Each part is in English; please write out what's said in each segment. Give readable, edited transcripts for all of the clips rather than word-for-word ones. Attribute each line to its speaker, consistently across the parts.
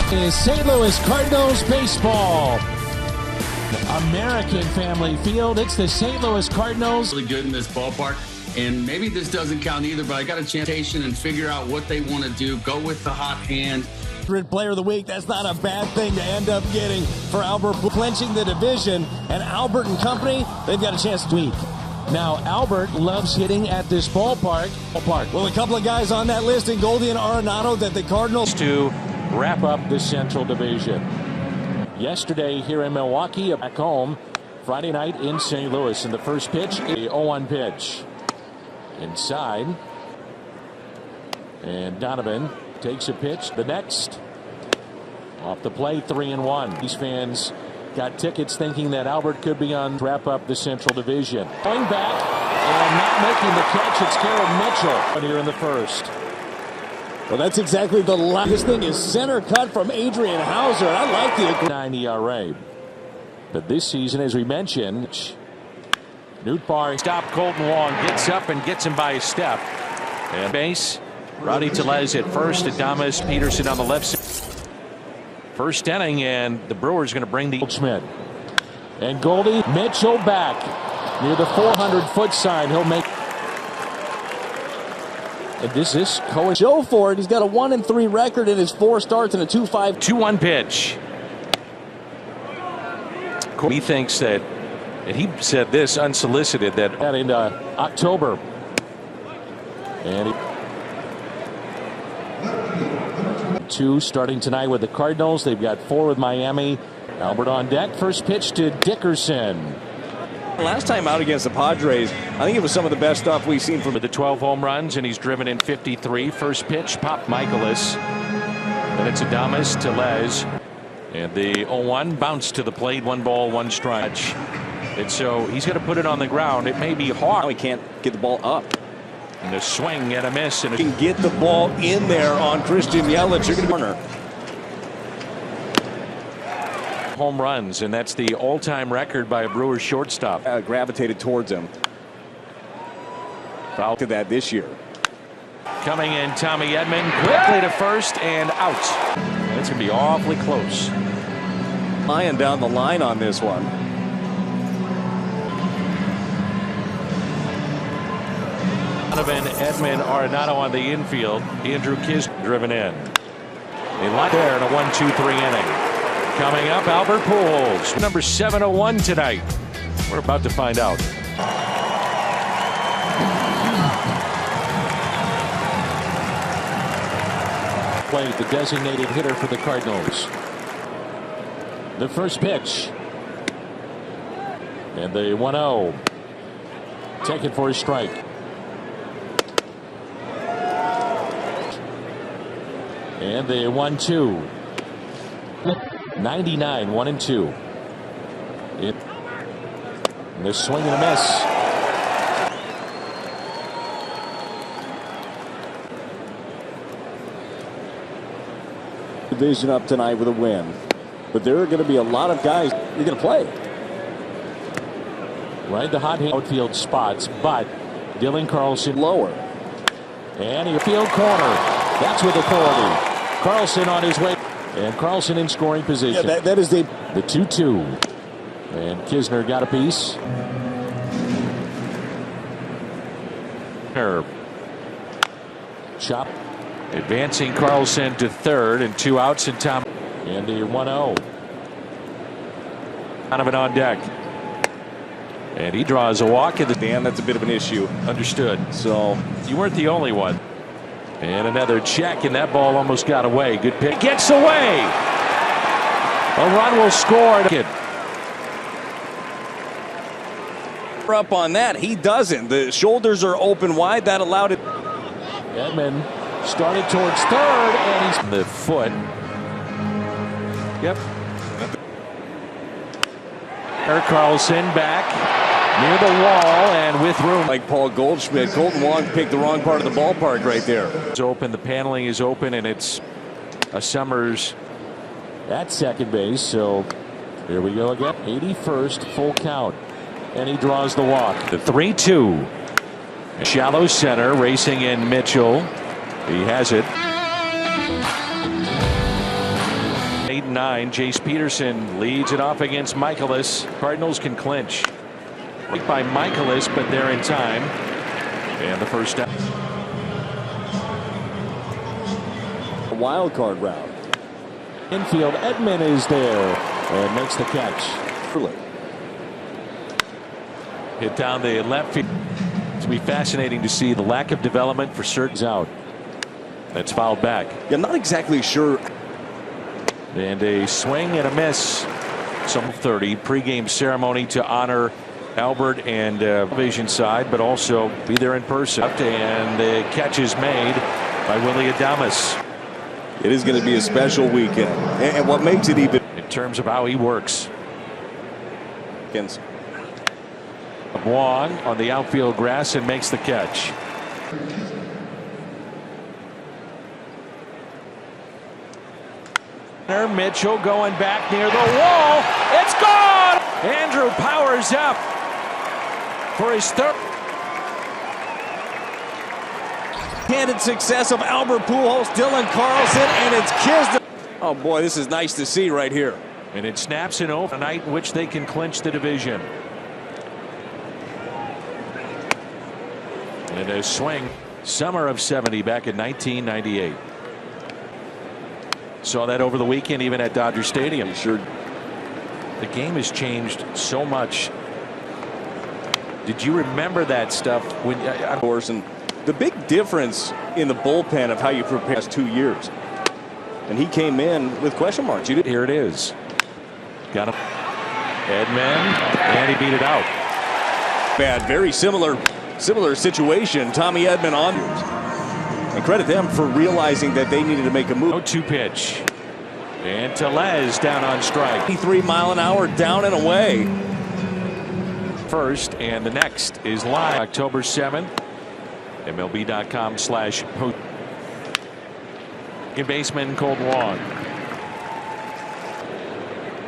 Speaker 1: Is St. Louis Cardinals baseball. American Family Field. It's the St. Louis Cardinals.
Speaker 2: Really good in this ballpark. And maybe this doesn't count either, but I got a chance and figure out what they want to do. Go with the hot hand.
Speaker 1: Player of the week. That's not a bad thing to end up getting for Albert, clinching the division. And Albert and company, they've got a chance to tweak. Now, Albert loves hitting at this ballpark. Well, a couple of guys on that list in Goldie and Arenado that the Cardinals
Speaker 3: to wrap up the Central Division. Yesterday here in Milwaukee, back home. Friday night in St. Louis. And the first pitch, a 0-1 pitch. Inside. And Donovan takes a pitch. The next. Off the plate, 3-1. These fans got tickets thinking that Albert could be on to wrap up the Central Division. Going back and not making the catch. It's Garrett Mitchell here in the first.
Speaker 1: Well, that's exactly the last. This thing is center cut from Adrian Hauser. I like the
Speaker 3: 9 ERA. But this season, as we mentioned, Nootbaar stopped Colton Wong, gets up and gets him by a step. And base, Rowdy Tellez at first, Adames Peterson on the left side. First inning, and the Brewers going to bring the Schmidt. And Goldie, Mitchell back near the 400-foot sign. He'll make. And this is
Speaker 1: Joe Ford. He's got a 1-3 record in his 4 starts and a 2-5.
Speaker 3: 2-1 pitch. He thinks that, and he said this unsolicited, that in October. And two starting tonight with the Cardinals. They've got 4 with Miami. Albert on deck. First pitch to Dickerson.
Speaker 4: Last time out against the Padres, I think it was some of the best stuff we've seen from
Speaker 3: the 12 home runs, and he's driven in 53. First pitch, Pop Michaelis. Then it's Adames Tellez. And the 0-1 bounce to the plate. 1 ball, 1 strike. And so he's going to put it on the ground. It may be hard.
Speaker 4: Now he can't get the ball up.
Speaker 3: And a swing and a miss. And
Speaker 4: he can get the ball in there on Christian Yelich. You're going to corner.
Speaker 3: Home runs, and that's the all-time record by a Brewers shortstop.
Speaker 4: Gravitated towards him. Foul to that this year.
Speaker 3: Coming in, Tommy Edman quickly to first and out. That's going to be awfully close.
Speaker 4: Lying down the line on this one.
Speaker 3: Donovan, Edman, Arenado on the infield. Andrew Kiss driven in. They line there in a 1-2-3 inning. Coming up, Albert Pujols, number 701 tonight. We're about to find out. Played the designated hitter for the Cardinals. The first pitch. And the 1-0. Taken for a strike. And the 1-2. 99, 1-2. And the swing and a miss.
Speaker 4: Division up tonight with a win. But there are going to be a lot of guys you're going to play.
Speaker 3: Right, the hot outfield spots, but Dylan Carlson
Speaker 4: lower.
Speaker 3: And he field corner. That's with authority. Carlson on his way. And Carlson in scoring position.
Speaker 4: Yeah, that is the
Speaker 3: 2-2. And Kisner got a piece. Chop. Advancing Carlson to third, and 2 outs, and Tom. And the 1-0. Donovan on deck. And he draws a walk in the.
Speaker 4: Dan, that's a bit of an issue.
Speaker 3: Understood.
Speaker 4: So
Speaker 3: you weren't the only one. And another check, and that ball almost got away. Good pitch. Gets away. A run will score.
Speaker 4: Up on that, he doesn't. The shoulders are open wide. That allowed it.
Speaker 3: Edman started towards third, and he's the foot. Yep. Eric Carlson back near the wall and with room.
Speaker 4: Like Paul Goldschmidt, Colton Wong picked the wrong part of the ballpark right there.
Speaker 3: It's open. The paneling is open, and it's a Summers at second base. So here we go again. 81st full count, and he draws the walk. The 3-2. Shallow center, racing in Mitchell. He has it. 9. Jace Peterson leads it off against Michaelis. Cardinals can clinch. Right by Michaelis, but they're in time. And the first down.
Speaker 4: A wild card route.
Speaker 1: Infield, Edman is there and makes the catch.
Speaker 3: Hit down the left field. It's going to be fascinating to see the lack of development for certain out. That's fouled back.
Speaker 4: Yeah, I'm not exactly sure.
Speaker 3: And a swing and a miss. Some 30 pregame ceremony to honor Albert and Vision side, but also be there in person. And the catch is made by Willie Adames.
Speaker 4: It is going to be a special weekend, and what makes it even
Speaker 3: in terms of how he works.
Speaker 4: against
Speaker 3: Wong on the outfield grass and makes the catch. Mitchell going back near the wall. It's gone. Andrew powers up for his third.
Speaker 4: handed success of Albert Pujols, Dylan Carlson, and it's Kisner. Oh boy, this is nice to see right here.
Speaker 3: And it snaps an off a night in which they can clinch the division. And a swing. Summer of 70 back in 1998. Saw that over the weekend even at Dodger Stadium.
Speaker 4: Sure.
Speaker 3: The game has changed so much. Did you remember that stuff when
Speaker 4: of course, and the big difference in the bullpen of how you prepare last 2 years. And he came in with question marks.
Speaker 3: Here it is. Got him. Edman, and he beat it out.
Speaker 4: Bad, very similar situation. Tommy Edman on. And credit them for realizing that they needed to make a move.
Speaker 3: 0-2 pitch. And Tellez down on strike.
Speaker 4: 83 mile an hour down and away.
Speaker 3: First, and the next is live October 7th. MLB.com/post. Baseman Cold Wong.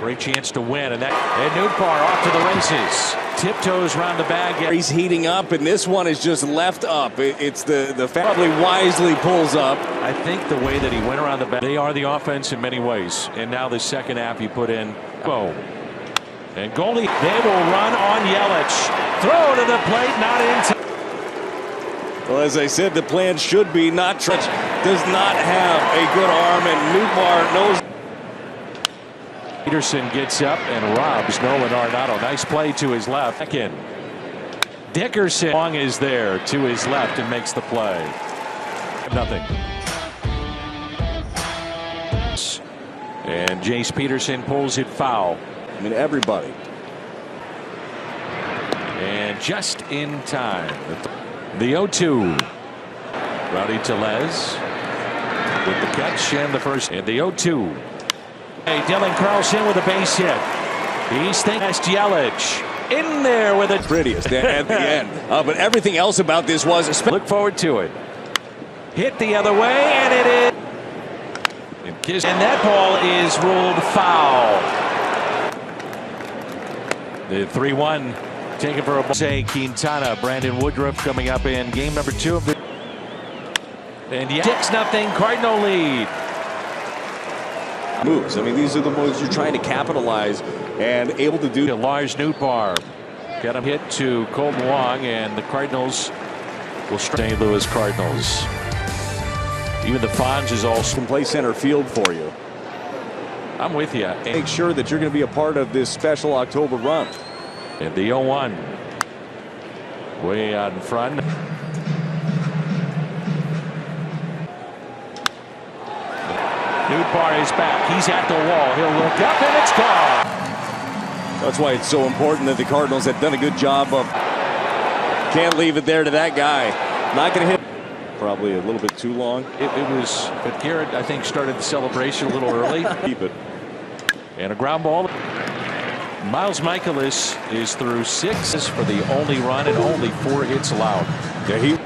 Speaker 3: Great chance to win, and Nootbaar off to the races. Tiptoes around the bag.
Speaker 4: He's heating up, and this one is just left up. It's the probably wisely pulls up.
Speaker 3: I think the way that he went around the bag, they are the offense in many ways. And now the second half he put in. Boom. And goalie, they will run on Yelich. Throw to the plate, not in time.
Speaker 4: Well, as I said, the plan should be not touch. Does not have a good arm, and Nootbaar knows.
Speaker 3: Peterson gets up and robs Nolan Arenado. Nice play to his left. Second. Dickerson Long is there to his left and makes the play. Nothing. And Jace Peterson pulls it foul.
Speaker 4: I mean, everybody.
Speaker 3: And just in time. The 0-2. Rowdy Tellez with the catch and the first. And the 0-2. Hey, Dylan Carlson with a base hit. He's thinking Yelich in there with it.
Speaker 4: Prettiest at the end. But everything else about this was.
Speaker 3: Look forward to it. Hit the other way, and it is. And that ball is ruled foul. The 3-1 taken for a ball. Say Quintana, Brandon Woodruff coming up in game number 2 of the. And 6-0 Cardinal lead.
Speaker 4: Moves. I mean, these are the moves you're trying to capitalize and able to do.
Speaker 3: Lars Nootbaar got him hit to Colton Wong, and the Cardinals will strike. St. Louis Cardinals. Even the Fonz is all
Speaker 4: can play center field for you.
Speaker 3: I'm with you.
Speaker 4: Make sure that you're going to be a part of this special October run.
Speaker 3: And the 0-1 way out in front. Nootbaar is back. He's at the wall. He'll look up, and it's gone.
Speaker 4: That's why it's so important that the Cardinals have done a good job of. Can't leave it there to that guy. Not going to hit. Probably a little bit too long.
Speaker 3: It was, but Garrett, I think, started the celebration a little early.
Speaker 4: Keep it.
Speaker 3: And a ground ball. Miles Michaelis is through 6 for the only run and only 4 hits allowed.
Speaker 4: Yeah,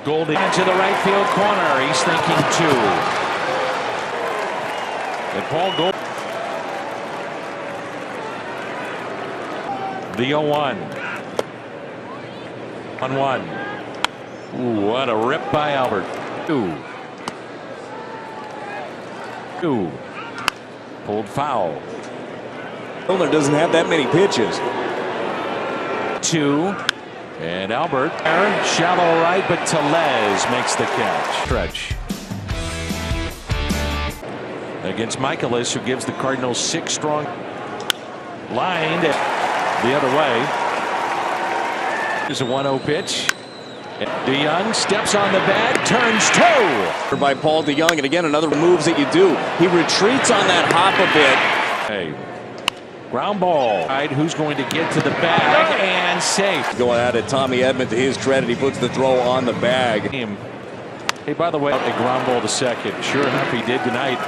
Speaker 3: Goldie into the right field corner. He's thinking 2. And Paul Gold. The 0-1. 1-1. Ooh, what a rip by Albert. 2. Pulled foul.
Speaker 4: Milner doesn't have that many pitches.
Speaker 3: 2. And Albert, shallow right, but Tellez makes the catch. Stretch. Against Michaelis, who gives the Cardinals 6 strong. Lined the other way. There's a 1-0 pitch. DeYoung steps on the bag, turns toe.
Speaker 4: By Paul DeYoung, and again, another moves that you do. He retreats on that hop a bit.
Speaker 3: Hey, ground ball. Right, who's going to get to the bag and safe?
Speaker 4: Going at it, Tommy Edman, to his credit, he puts the throw on the bag.
Speaker 3: Hey, by the way, a ground ball to second. Sure enough, he did tonight.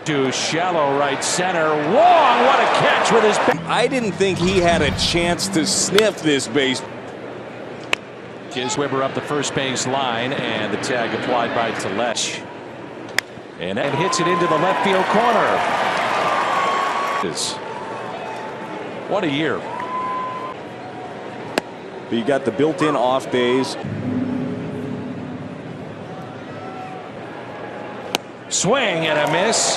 Speaker 3: To shallow right center. Wong, what a catch with his back.
Speaker 4: I didn't think he had a chance to sniff this base.
Speaker 3: Weber up the first base line, and the tag applied by Tellez. And hits it into the left field corner. What a year.
Speaker 4: But you got the built-in off days.
Speaker 3: Swing and a miss.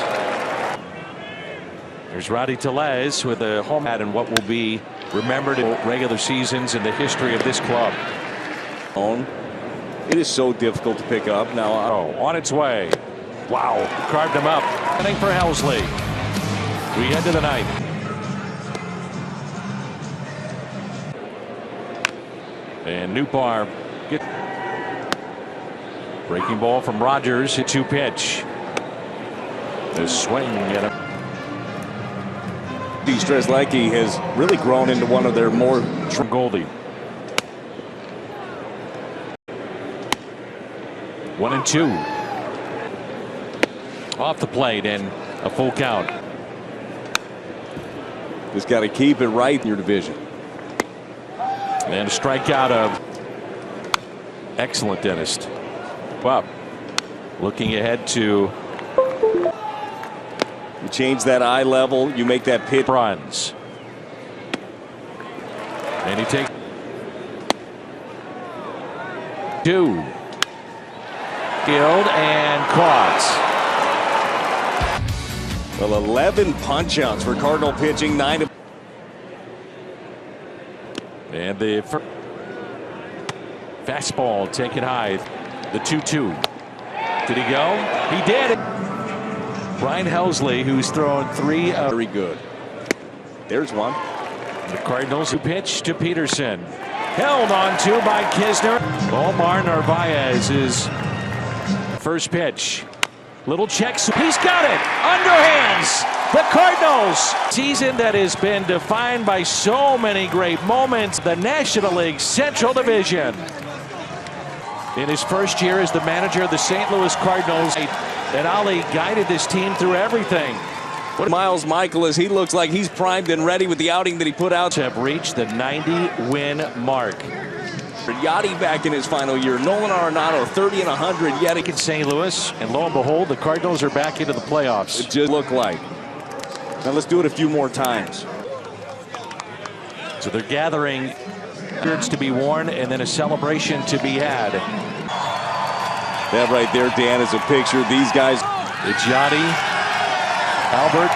Speaker 3: There's Rowdy Tellez with a home run in what will be remembered in regular seasons in the history of this club.
Speaker 4: It is so difficult to pick up now.
Speaker 3: On its way. Wow, carved him up. Inning for Helsley. We head to the ninth. And Newbar breaking ball from Rogers. 2 pitch. The swing and
Speaker 4: Strzelecki has really grown into one of their more
Speaker 3: Goldie. 1-2. Off the plate and a full count.
Speaker 4: Just got to keep it right in your division.
Speaker 3: And a strikeout of excellent dentist. Wow. Looking ahead to.
Speaker 4: You change that eye level, you make that pitch.
Speaker 3: Runs. And he takes 2. Field and caught.
Speaker 4: Well, 11 punch-outs for Cardinal pitching, 9.
Speaker 3: And the fastball taken high. The 2-2. Did he go? He did. Brian Helsley, who's thrown 3 of.
Speaker 4: Very good. There's one.
Speaker 3: The Cardinals who pitch to Peterson. Held on to by Kisner. Omar Narvaez is first pitch. Little checks. He's got it. Underhands. The Cardinals. Season that has been defined by so many great moments. The National League Central Division. In his first year as the manager of the St. Louis Cardinals, and Ali guided this team through everything.
Speaker 4: Miles Michaelis, he looks like he's primed and ready with the outing that he put out.
Speaker 3: Have reached the 90-win mark.
Speaker 4: Yachty back in his final year. Nolan Arenado 30 and 100 yet
Speaker 3: in St. Louis, and lo and behold, the Cardinals are back into the playoffs.
Speaker 4: It just looked like. Now let's do it a few more times.
Speaker 3: So they're gathering shirts to be worn and then a celebration to be had.
Speaker 4: That right there, Dan, is a picture of these guys.
Speaker 3: It's Yachty, Albert,